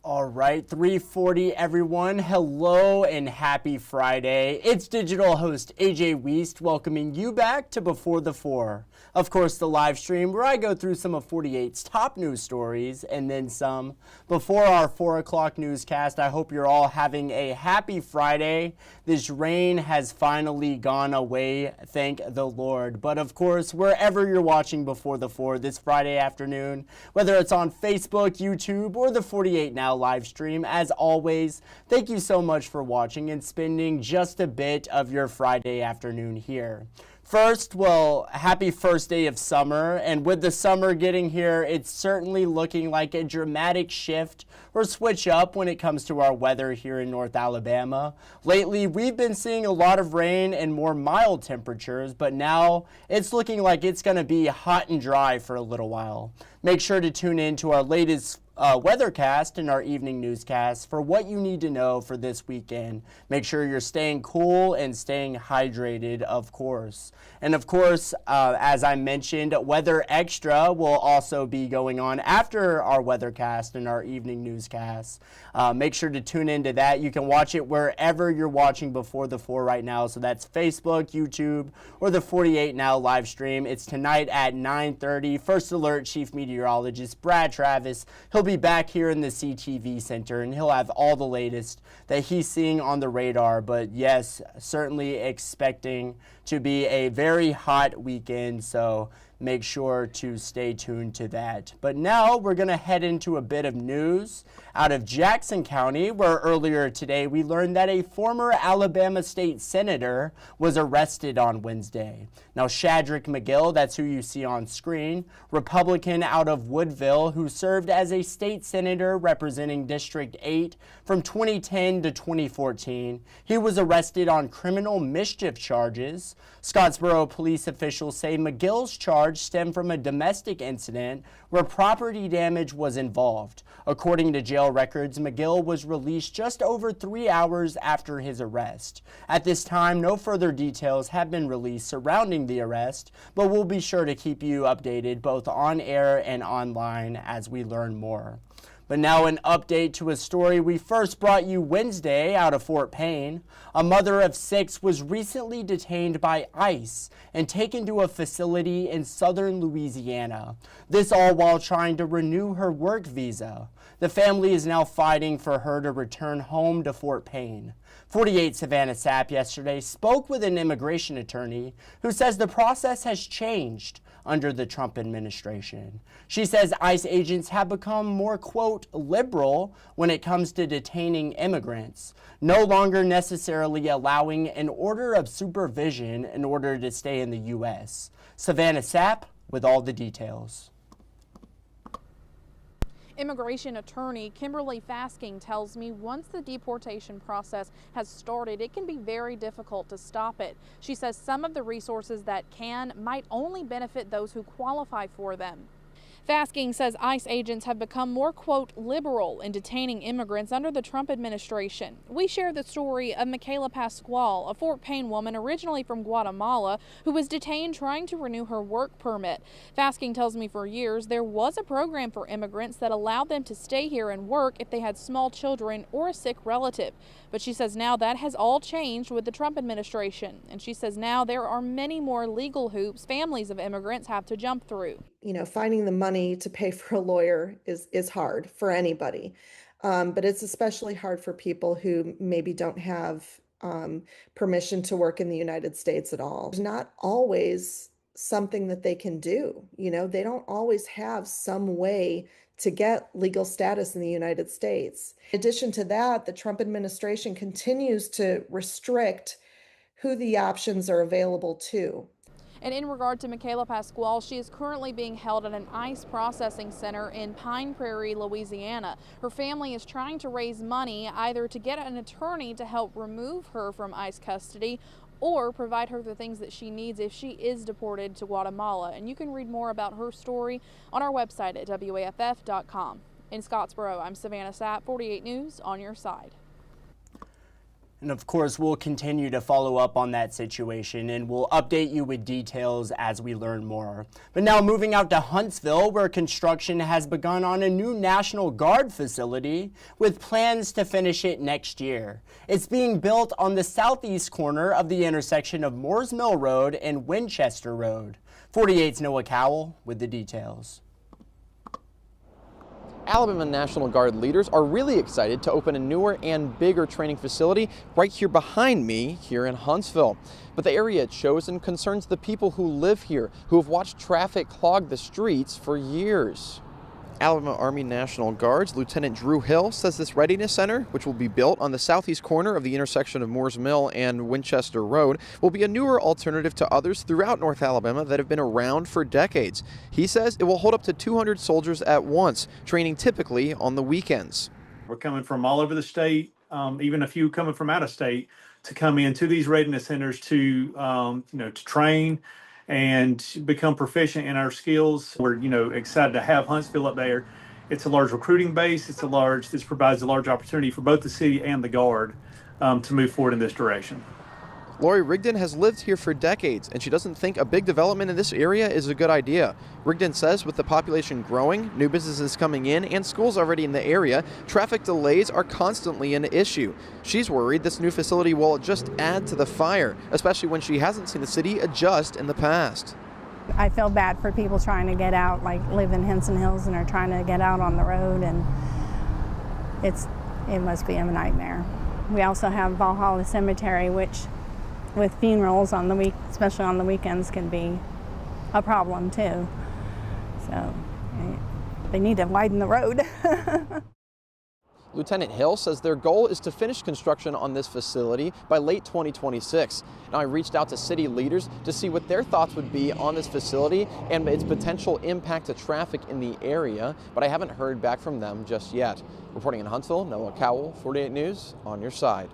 All right, 3:40 everyone. Hello and happy Friday. It's digital host A.J. Wuest welcoming you back to Before the Four. Of course, the live stream where I go through some of 48's top news stories and then some. Before our 4 o'clock newscast, I hope you're all having a happy Friday. This rain has finally gone away, thank the Lord. But of course, wherever you're watching Before the Four this Friday afternoon, whether it's on Facebook, YouTube, or the 48 Now live stream, as always, thank you so much for watching and spending just a bit of your Friday afternoon here. First, well, happy first day of summer, and with the summer getting here, it's certainly looking like a dramatic shift or switch up when it comes to our weather here in North Alabama. Lately, we've been seeing a lot of rain and more mild temperatures, but now it's looking like it's going to be hot and dry for a little while. Make sure to tune in to our latest weathercast and our evening newscast for what you need to know for this weekend. Make sure you're staying cool and staying hydrated, of course. And of course, as I mentioned, Weather Extra will also be going on after our weathercast and our evening newscast. Make sure to tune into that. You can watch it wherever you're watching Before the Four right now. So that's Facebook, YouTube, or the 48 Now live stream. It's tonight at 9:30. First Alert Chief Meteorologist Brad Travis. He'll be back here in the CTV Center, and he'll have all the latest that he's seeing on the radar. But yes, certainly expecting to be a very hot weekend, so make sure to stay tuned to that. But now we're going to head into a bit of news out of Jackson County, where earlier today we learned that a former Alabama state senator was arrested on Wednesday. Now, Shadrick McGill, that's who you see on screen, Republican out of Woodville, who served as a state senator representing District 8 from 2010 to 2014. He was arrested on criminal mischief charges. Scottsboro police officials say McGill's charge stemmed from a domestic incident where property damage was involved. According to jail records, McGill was released just over 3 hours after his arrest. At this time, no further details have been released surrounding the arrest, but we'll be sure to keep you updated both on air and online as we learn more. But now an update to a story we first brought you Wednesday out of Fort Payne. A mother of 6 was recently detained by ICE and taken to a facility in southern Louisiana. This all while trying to renew her work visa. The family is now fighting for her to return home to Fort Payne. 48 Savannah Sapp yesterday spoke with an immigration attorney who says the process has changed under the Trump administration. She says ICE agents have become more, quote, liberal when it comes to detaining immigrants, no longer necessarily allowing an order of supervision in order to stay in the U.S. Savannah Sapp with all the details. Immigration attorney Kimberly Fasking tells me once the deportation process has started, it can be very difficult to stop it. She says some of the resources that might only benefit those who qualify for them. Fasking says ICE agents have become more, quote, liberal in detaining immigrants under the Trump administration. We share the story of Michaela Pasquale, a Fort Payne woman originally from Guatemala who was detained trying to renew her work permit. Fasking tells me for years there was a program for immigrants that allowed them to stay here and work if they had small children or a sick relative. But she says now that has all changed with the Trump administration. And she says now there are many more legal hoops families of immigrants have to jump through. You know, finding the money to pay for a lawyer is hard for anybody. But it's especially hard for people who maybe don't have permission to work in the United States at all. There's not always something that they can do. You know, they don't always have some way to get legal status in the United States. In addition to that, the Trump administration continues to restrict who the options are available to. And in regard to Michaela Pasquale, she is currently being held at an ICE processing center in Pine Prairie, Louisiana. Her family is trying to raise money either to get an attorney to help remove her from ICE custody or provide her the things that she needs if she is deported to Guatemala. And you can read more about her story on our website at WAFF.com. In Scottsboro, I'm Savannah Sapp, 48 News, on your side. And of course, we'll continue to follow up on that situation and we'll update you with details as we learn more. But now moving out to Huntsville, where construction has begun on a new National Guard facility with plans to finish it next year. It's being built on the southeast corner of the intersection of Moores Mill Road and Winchester Road. 48's Noah Cowell with the details. Alabama National Guard leaders are really excited to open a newer and bigger training facility right here behind me here in Huntsville. But the area it's chosen concerns the people who live here, who have watched traffic clog the streets for years. Alabama Army National Guard's Lieutenant Drew Hill says this readiness center, which will be built on the southeast corner of the intersection of Moores Mill and Winchester Road, will be a newer alternative to others throughout North Alabama that have been around for decades. He says it will hold up to 200 soldiers at once, training typically on the weekends. We're coming from all over the state, even a few coming from out of state, to come into these readiness centers to train and become proficient in our skills. We're, excited to have Huntsville up there. It's a large recruiting base. This provides a large opportunity for both the city and the Guard to move forward in this direction. Lori Rigdon has lived here for decades, and she doesn't think a big development in this area is a good idea. Rigdon says with the population growing, new businesses coming in, and schools already in the area, traffic delays are constantly an issue. She's worried this new facility will just add to the fire, especially when she hasn't seen the city adjust in the past. I feel bad for people trying to get out, like live in Henson Hills and are trying to get out on the road, and it must be a nightmare. We also have Valhalla Cemetery, which with funerals on the week, especially on the weekends, can be a problem too. So they need to widen the road. Lieutenant Hill says their goal is to finish construction on this facility by late 2026. Now, I reached out to city leaders to see what their thoughts would be on this facility and its potential impact to traffic in the area, but I haven't heard back from them just yet. Reporting in Huntsville, Noah Cowell, 48 News, on your side.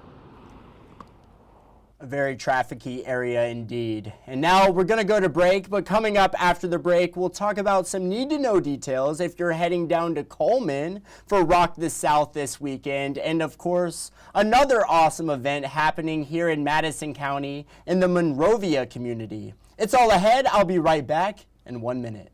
A very trafficy area indeed. And now we're going to go to break, but coming up after the break, we'll talk about some need-to-know details if you're heading down to Coleman for Rock the South this weekend. And of course, another awesome event happening here in Madison County in the Monrovia community. It's all ahead. I'll be right back in 1 minute.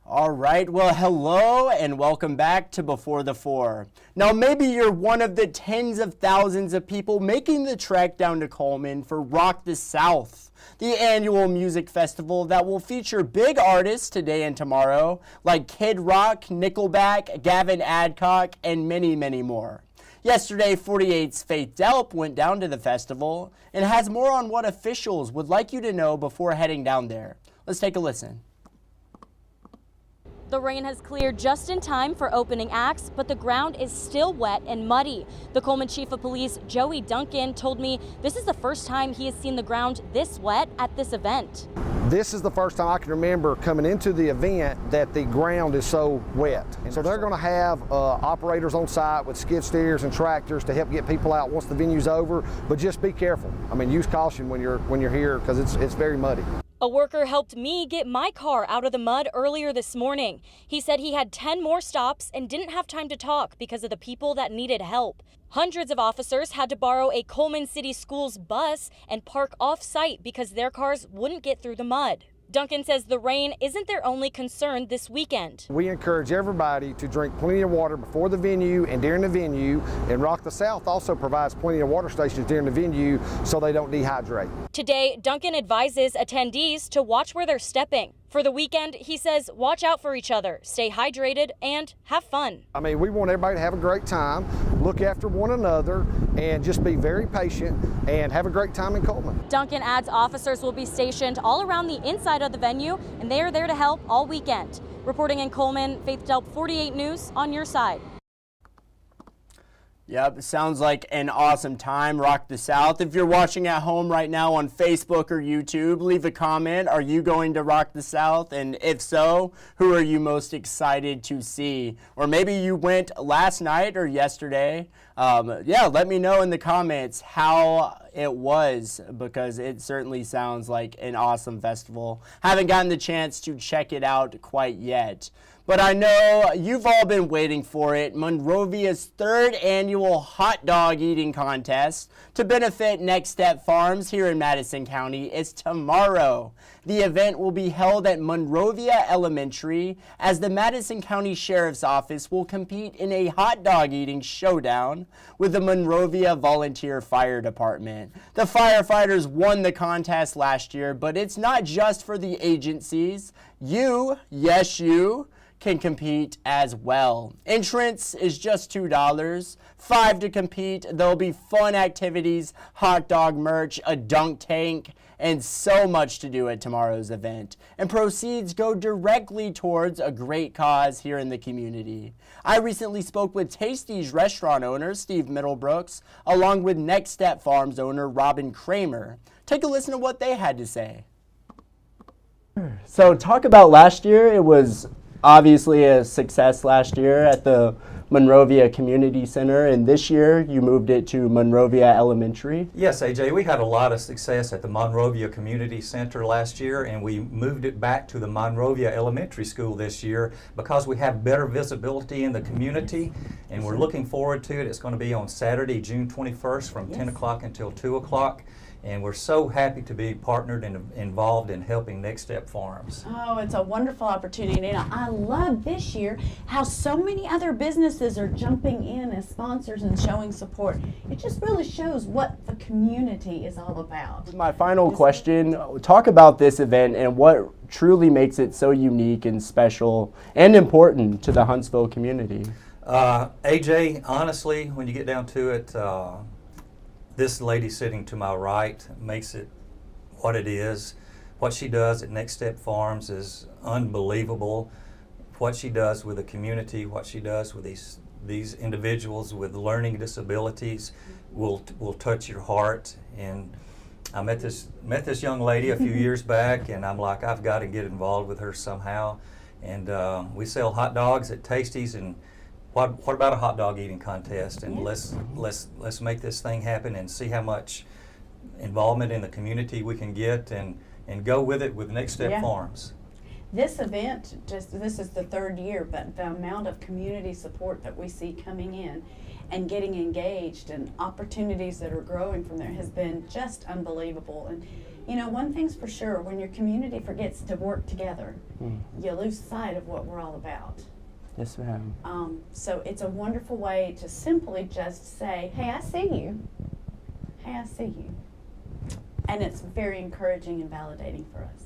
All right, well, hello and welcome back to Before the Four. Now, maybe you're one of the tens of thousands of people making the trek down to Coleman for Rock the South, the annual music festival that will feature big artists today and tomorrow, like Kid Rock, Nickelback, Gavin Adcock, and many, many more. Yesterday, 48's Faith Delp went down to the festival and has more on what officials would like you to know before heading down there. Let's take a listen. The rain has cleared just in time for opening acts, but the ground is still wet and muddy. The Coleman Chief of Police, Joey Duncan, told me this is the first time he has seen the ground this wet at this event. This is the first time I can remember coming into the event that the ground is so wet. And so they're going to have operators on site with skid steers and tractors to help get people out once the venue's over, but just be careful. I mean, use caution when you're here because it's very muddy. A worker helped me get my car out of the mud earlier this morning. He said he had 10 more stops and didn't have time to talk because of the people that needed help. Hundreds of officers had to borrow a Coleman City Schools bus and park off-site because their cars wouldn't get through the mud. Duncan says the rain isn't their only concern this weekend. We encourage everybody to drink plenty of water before the venue and during the venue, and Rock the South also provides plenty of water stations during the venue so they don't dehydrate. Today, Duncan advises attendees to watch where they're stepping. For the weekend, he says watch out for each other, stay hydrated, and have fun. I mean, we want everybody to have a great time, look after one another, and just be very patient and have a great time in Coleman. Duncan adds officers will be stationed all around the inside of the venue, and they are there to help all weekend. Reporting in Coleman, Faith Delp, 48 News, on your side. Yep, sounds like an awesome time. Rock the South. If you're watching at home right now on Facebook or YouTube, leave a comment. Are you going to Rock the South? And if so, who are you most excited to see? Or maybe you went last night or yesterday. Yeah, let me know in the comments how it was, because it certainly sounds like an awesome festival. Haven't gotten the chance to check it out quite yet. But I know you've all been waiting for it. Monrovia's third annual hot dog eating contest to benefit Next Step Farms here in Madison County is tomorrow. The event will be held at Monrovia Elementary as the Madison County Sheriff's Office will compete in a hot dog eating showdown with the Monrovia Volunteer Fire Department. The firefighters won the contest last year, but it's not just for the agencies. You, yes you, can compete as well. Entrance is just $2, $5 to compete. There'll be fun activities, hot dog merch, a dunk tank, and so much to do at tomorrow's event. And proceeds go directly towards a great cause here in the community. I recently spoke with Tasty's restaurant owner, Steve Middlebrooks, along with Next Step Farms owner, Robin Kramer. Take a listen to what they had to say. So talk about last year. It was obviously a success last year at the Monrovia Community Center, and this year you moved it to Monrovia Elementary. Yes, AJ, we had a lot of success at the Monrovia Community Center last year, and we moved it back to the Monrovia Elementary School this year because we have better visibility in the community, and we're looking forward to it. It's going to be on Saturday, June 21st from 10 o'clock until 2 o'clock. And we're so happy to be partnered and involved in helping Next Step Farms. Oh, it's a wonderful opportunity. And I love this year how so many other businesses are jumping in as sponsors and showing support. It just really shows what the community is all about. My final question, talk about this event and what truly makes it so unique and special and important to the Huntsville community. AJ, honestly, when you get down to it, this lady sitting to my right makes it what it is. What she does at Next Step Farms is unbelievable. What she does with the community, what she does with these individuals with learning disabilities will touch your heart. And I met this young lady a few years back, and I'm like, I've got to get involved with her somehow. And we sell hot dogs at Tasty's, and what about a hot dog eating contest? And let's make this thing happen and see how much involvement in the community we can get, and go with it with Next Step Farms. This event, this is the third year, but the amount of community support that we see coming in and getting engaged and opportunities that are growing from there has been just unbelievable. And you know, one thing's for sure, when your community forgets to work together, you lose sight of what we're all about. Yes, ma'am. So it's a wonderful way to simply just say, hey, I see you. Hey, I see you. And it's very encouraging and validating for us.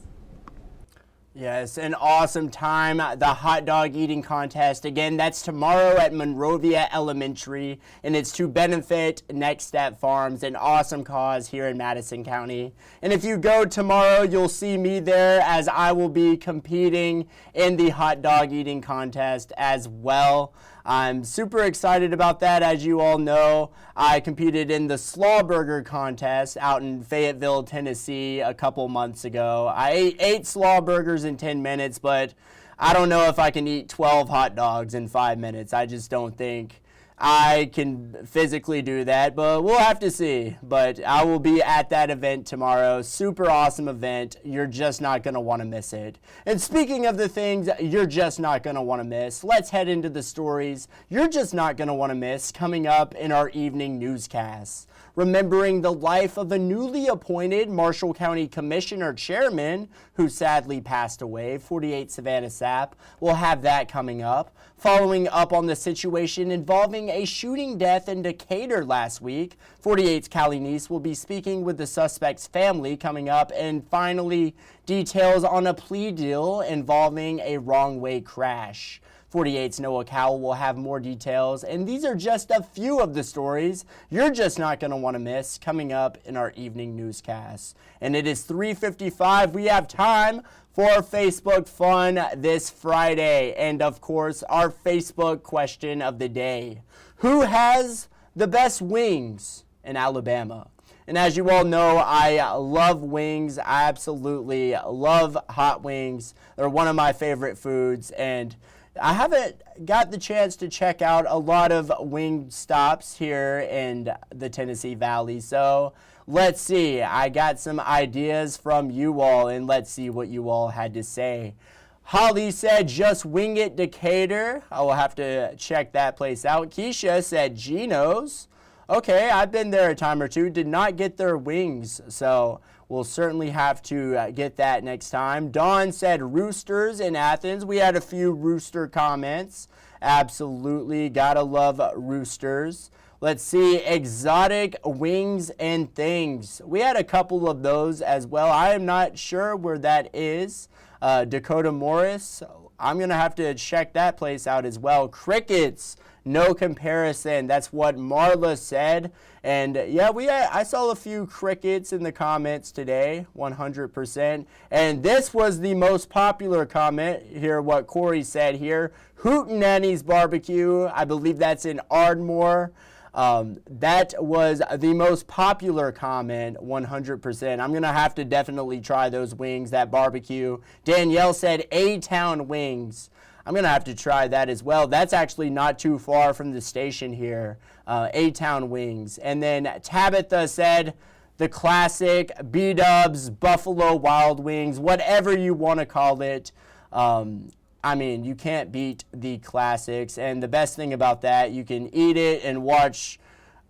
Yes, an awesome time. The hot dog eating contest. Again, that's tomorrow at Monrovia Elementary, and it's to benefit Next Step Farms, an awesome cause here in Madison County. And if you go tomorrow, you'll see me there as I will be competing in the hot dog eating contest as well. I'm super excited about that. As you all know, I competed in the Slaw Burger contest out in Fayetteville, Tennessee a couple months ago. I ate 8 Slaw Burgers in 10 minutes, but I don't know if I can eat 12 hot dogs in 5 minutes. I just don't think I can physically do that, but we'll have to see. But I will be at that event tomorrow. Super awesome event. You're just not going to want to miss it. And speaking of the things you're just not going to want to miss, let's head into the stories you're just not going to want to miss coming up in our evening newscasts. Remembering the life of a newly appointed Marshall County Commissioner Chairman who sadly passed away, 48 Savannah Sapp. We'll have that coming up. Following up on the situation involving a shooting death in Decatur last week, 48's Callie Neese will be speaking with the suspect's family coming up. And finally, details on a plea deal involving a wrong-way crash. 48's Noah Cowell will have more details, and these are just a few of the stories you're just not going to want to miss coming up in our evening newscast. And it is 3:55. We have time for Facebook fun this Friday, and of course, our Facebook question of the day. Who has the best wings in Alabama? And as you all know, I love wings. I absolutely love hot wings. They're one of my favorite foods, and I haven't got the chance to check out a lot of wing stops here in the Tennessee Valley. So let's see. I got some ideas from you all, and let's see what you all had to say. Holly said, just wing it, Decatur. I will have to check that place out. Keisha said, Geno's. Okay, I've been there a time or two. Did not get their wings, so we'll certainly have to get that next time. Dawn said Roosters in Athens. We had a few Rooster comments. Absolutely, gotta love Roosters. Let's see, exotic wings and things. We had a couple of those as well. I am not sure where that is. Dakota Morris, I'm going to have to check that place out as well. Crickets, no comparison. That's what Marla said. And yeah, I saw a few crickets in the comments today, 100%. And this was the most popular comment here, what Corey said here. Hootenanny's Barbecue, I believe that's in Ardmore. That was the most popular comment, 100%. I'm going to have to definitely try those wings, that barbecue. Danielle said A-Town wings. I'm going to have to try that as well. That's actually not too far from the station here, A-Town wings. And then Tabitha said the classic B-Dubs, Buffalo Wild Wings, whatever you want to call it. I mean, you can't beat the classics. And the best thing about that, you can eat it and watch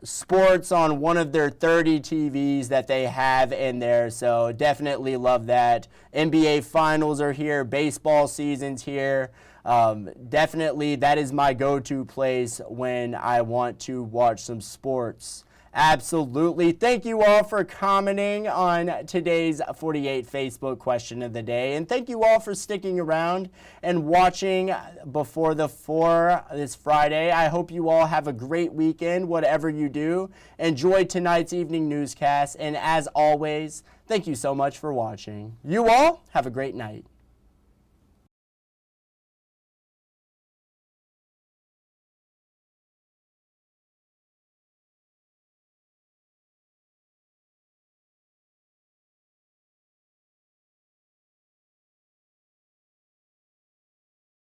sports on one of their 30 TVs that they have in there. So definitely love that. NBA finals are here. Baseball season's here. Definitely that is my go-to place when I want to watch some sports. Absolutely. Thank you all for commenting on today's 48 Facebook question of the day. And thank you all for sticking around and watching Before the 4 this Friday. I hope you all have a great weekend, whatever you do. Enjoy tonight's evening newscast. And as always, thank you so much for watching. You all have a great night.